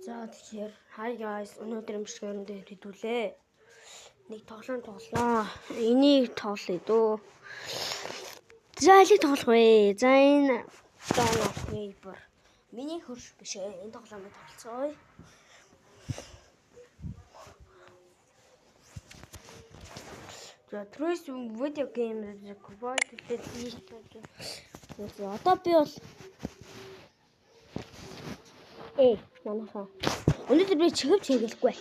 За тэгэхээр hi guys өнөөдөр юмшгэрэн дээр хэдүүлээ. Нэг тоглоом тоглоо. Энийг тоглоё дөө. За алийг тоглох вэ? За энэ Dawn of Reaper. Миний хөрш биш ээ. Энэ тоглоомыг тоглоцгоё. За Trace video game quality одоо би бол манайхаа өнөөдөр би чихвч хийгээхгүй.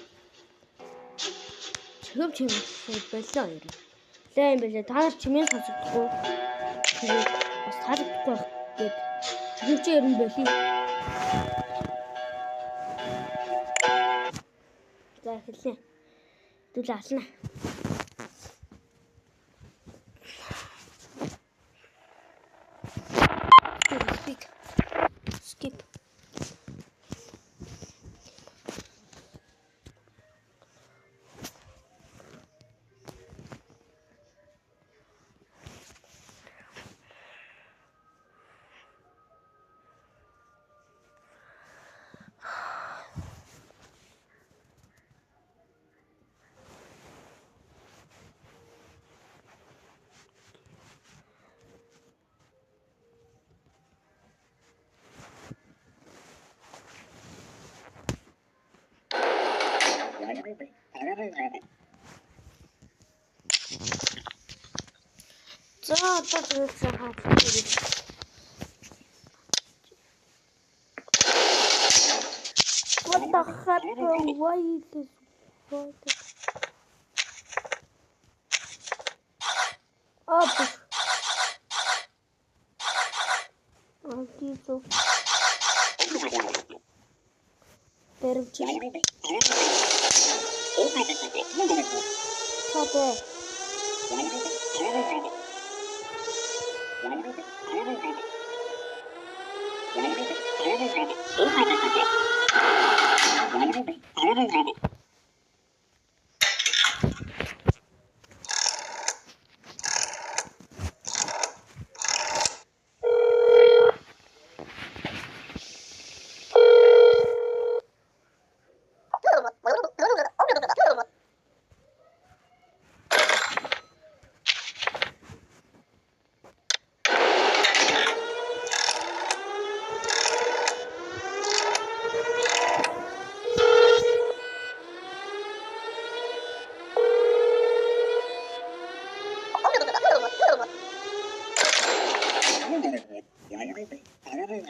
Чихвч хийх байлаа юм. Лээ юм бэлээ. Та нар чимээ сонсохгүй. Тэгээд бас таалагдахгүй гээд чихвч ярина байли. За хэлээ. Түл ална. Skip. За одоо зөвхөн хаачих. What the heck? Why is this? Up. Aqui tô. Perdi.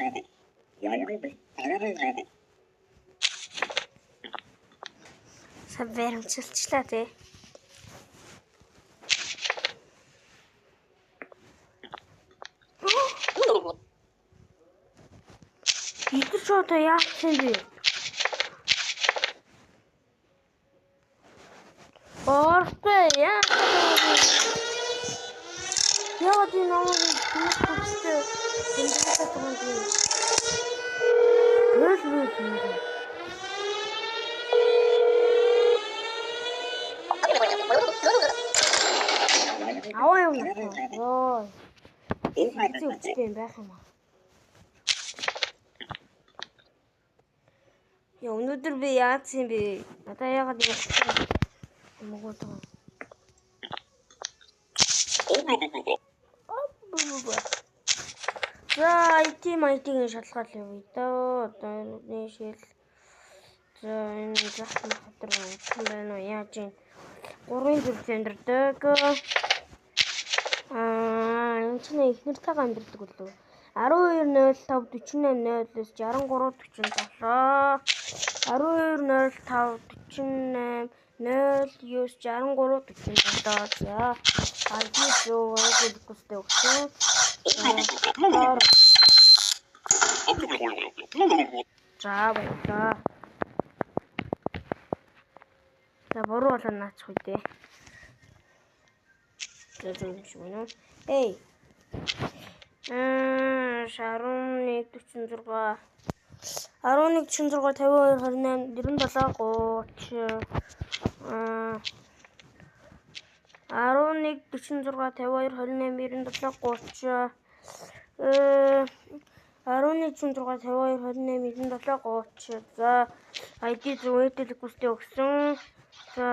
Cadê? Савермчилчлаа тий. Идэр ч одоо яасан бэ? Ортой яасан? Яагаад энэ номыг хүчтэй хэмжээтэй томоогүй. Аваа юм. Ой. Энэ зүгтээ байх юм аа. Яа өнөөдөр би яатсан бэ? Надаа яагаад юм бэ? За IT-ийн шалгалт явъя даа. Одоо нийшэл. За энэ захын хатар байна уу? Яаж юм? 3 4 амьдардаг. Энэ чинь ихнэр тагаа амьдардаг үлээ. 12:05:48:0-с 63:47 12:05:48:0-9 63:47 за ID зөө хэлэхгүйтэй өгсөн. За баярлаа. За буруу болоо наачих үедээ. Зөв юм шиг байна уу? Эй. 11:46 11:46 52 28 97 30 11:46 52 28 97 30 11 6 52 28 97 30. За ID зөвөдөл гүстэй өгсөн. За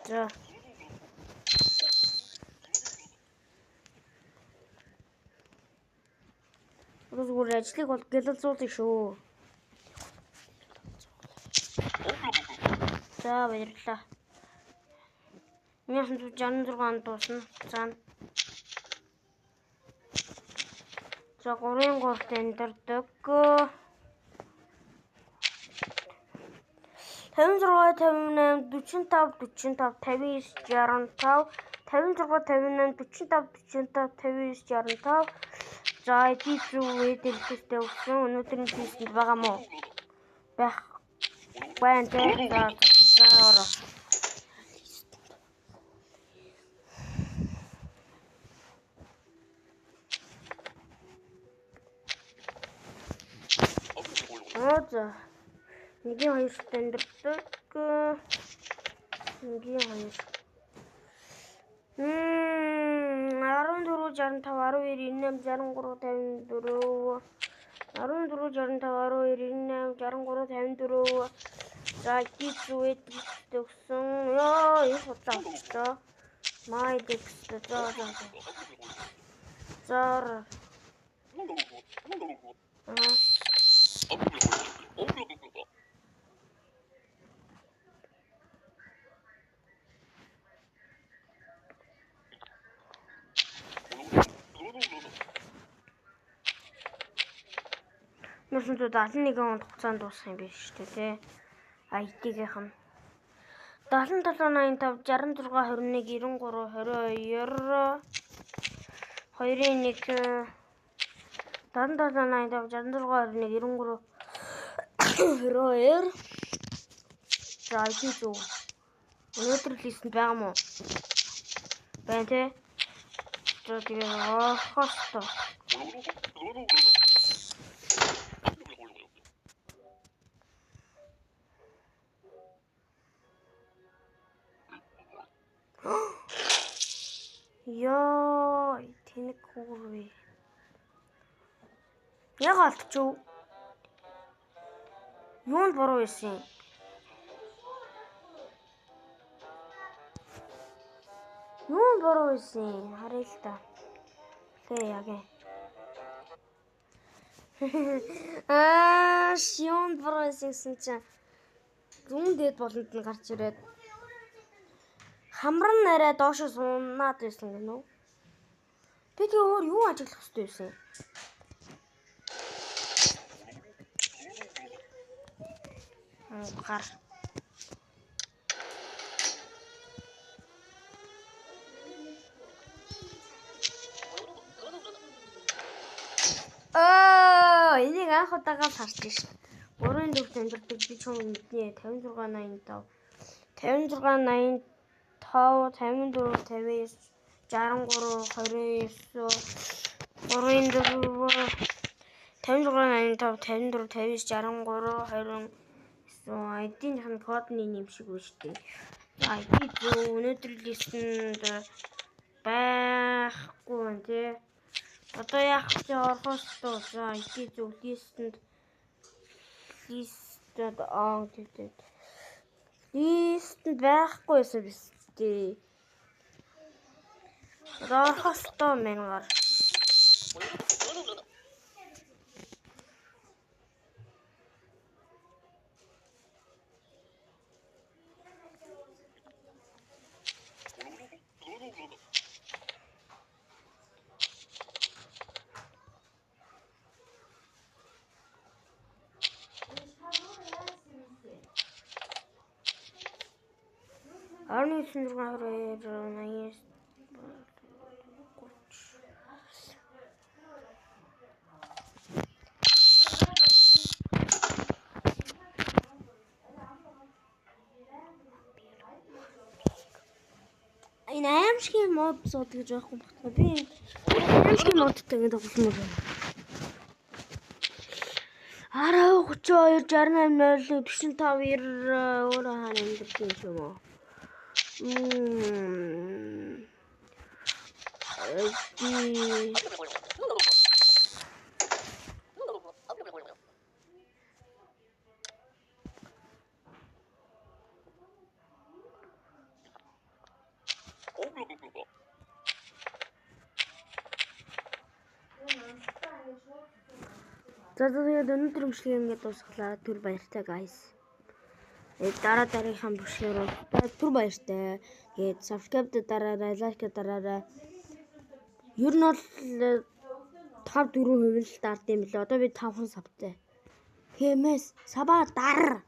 за зүгээр ажлыг бол гэлэлцүүлэх шүү. За баярлалаа. 1966 дуусна. За 3-3 тендердэг. 56 58 45 45 59 65 56 58 45 45 59 65. За ID зүгээр дэлгэхтэй өгсөн. Өнөөдрийн тест байгаа мó? Байна тий. За ороо. За 1-2 тендердэг. 1-2 14 65 12 98 63 54 14 65 12 98 63 54. За гид зүгээр төгсөн. Ёо их удаа. Май дэкс за. Мөрсөн 71 онд хугацаанд дуусах юм биш үү те. ID-гийнх нь 77 85 66 21 93 22 2-1 77 85 66 21 93 22. За ID зөв. Өнөөдөр листэнд байгаа мó? Байна те. За тэгээ хосто. Ёо, тэнэг хөрвээ. Яг алдчихв. Юунд буруу байсан юм? Юунд буруу байсан? Харъя л та. Тэ яг ээ. Юунд буруу байсан гэсэн чинь зүүн дээд болонд нь гарч ирээд хамран нарай доошо суунаад байсан гэнэ үү? Би тэгээ өөр юу ажиглах хэрэгтэй байсан юм? Гар. Энийг анх удаага харж шин. 3-4 тендердэг би ч юм мэднэ. 56 85 56 80 54 59 63 29 54 59 ID-ийнх нь кодны нэм шиг үү штэ. ID зөв өнөөдөр листэнд байхгүй байна тий. Одоо яах вэ? Орхоос тоо. За ID зөв листэнд тэгээд листэнд байхгүй байсан биз дээ. Орхоос тоо мэнгаар. Арны 96 энэ аимшигын мод сууд гэж байхгүй багтаа. Би аимшигын модтой ингэ тоглосон юм. 32 68 0 45 90 өөр хаана амьдэрсэн юм уу? За тэгээд өнөөдөр бичлэг ингээд дуусглаа. Түр баяртай guys. Дараагийнхаа бичлэгээр түр баяртай. Тэгээд subscribe дараарай, like дараарай. Ер нь бол 5-4% л дардсан юм билээ. Одоо би 5 савтай. Хэмээс сабаа дар.